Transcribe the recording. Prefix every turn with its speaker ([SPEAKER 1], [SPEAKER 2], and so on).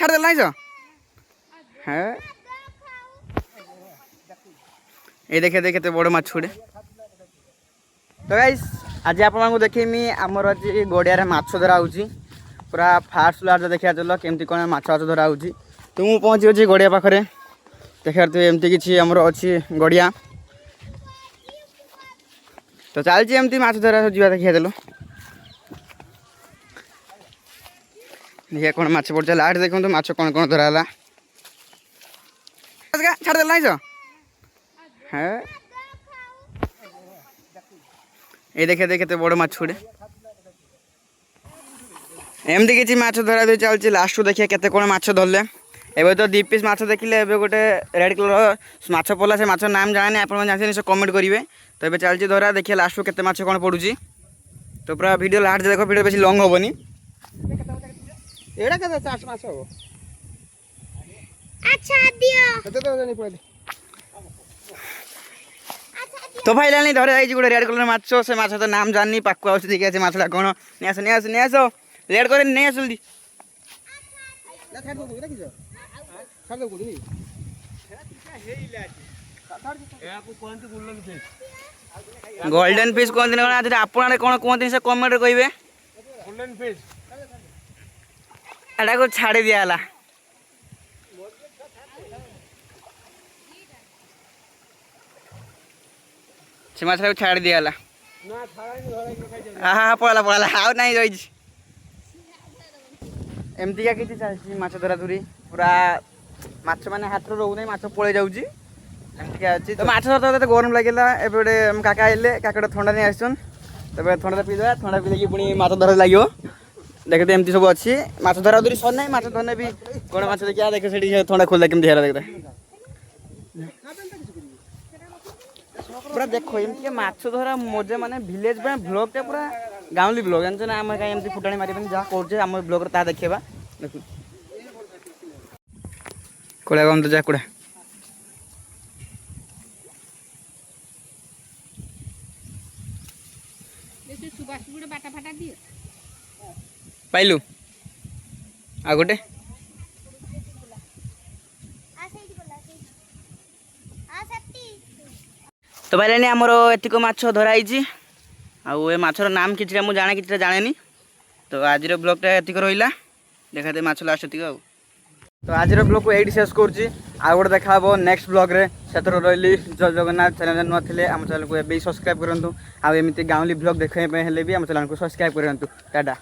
[SPEAKER 1] छाड़ देल नहीं हाँ ये देखे देखे तो बड़ माछ गुड़े तो गाइस आज आप देखेमी आमर आज गड़िया माछ धरा हो पूरा फास्ट लार्ज देखा चल केमती कौन माछ माछ धरा हो तो मुझे पहुँची अच्छी गड़िया पाखे देखा तो एमती किसी आमर अच्छी गड़िया तो चलती एमती माछ धरा जा देखा चलो देखिए कौन माछ पड़ता लास्ट देखो तो माछ कौन कौन धरा है छाड़ देल नहीं हाँ ये देखे देखे तो बड़ माछ गुड़े एमती किसी माछ धरा धरी चलती लास्ट देखिए केते कौन माछ धरले एवं तो 2 पीस माछ देखिले एवं गोटे रेड कलर माछ पड़ा से माछ नाम जाने आप जानते कमेंट करेंगे तो ये चलती धरा देखिए लास्ट केते माछ कौन पड़ुची तो पूरा वीडियो लास्ट देखो वीडियो बेसी लंग हेनी एड़ा केते चाष माछ हो अच्छा दियो केते तो जानि पड़े तो भाई लानी धरे आई गोटे रेड कलर माछ से माछ तो नाम जाननी पाकु आउछ देखि आछे माछला कोन ने आस रेड करे नै आस जल्दी ना छाड़ दो देखि जो छाड़ दो गुडी हेइला ए आपको कोनती गोल्डन फिश गोल्डन फिश कोनती ना आज आपण कोन कोनती से कमेंट कहिबे गोल्डन फिश एडा को छाड़ी दियाला से माछ छाड़ दियाला हाँ पड़ा पड़ा आउ नहीं रही एमती क्या किसी चलती माछ धरा धरी पूरा माछ मैंने हाथ रोक माछ पड़े जाऊँगी एमती अच्छी तो माछ धरते तो गरम लगे एपटे काका आइले काका थंडा नहीं आसन तब थंडा पीदेवा थंडा पी पुणी माछ धर लगे देखते एमती सब अच्छी माछ धरा धरी सर ना माछ धरने भी कौन माछ देखिए देखे से थंडा खोल केमती है देखते पूरा देखो एमती माछ धरा मजा माने विलेज ब्लॉग पूरा गाँवली ब्लॉग जानते ना आम कहीं फुटाणी मारे जहाँ कर आम ब्लॉग देखा देख कड़ा गम तो जा कड़ा पाइलु आ गोटे तो भाई आमर एतिक माछ धराई आउ माछर नाम कि मुझे जाने कि जाने तो आज ब्लॉगटा एतिक रहा देखा माछ लास्ट एतिक तो आज ब्लॉग को ये शेष करुँची आउ गोटे देखा नेक्स्ट ब्लॉग रे से रही जय जगन्नाथ चैनल नुआ थे आम चैनल को सब्सक्राइब करूँ आउ एमती गाँवली ब्लॉग देखने भी आम चैनल को सब्सक्राइब करूँ टाटा।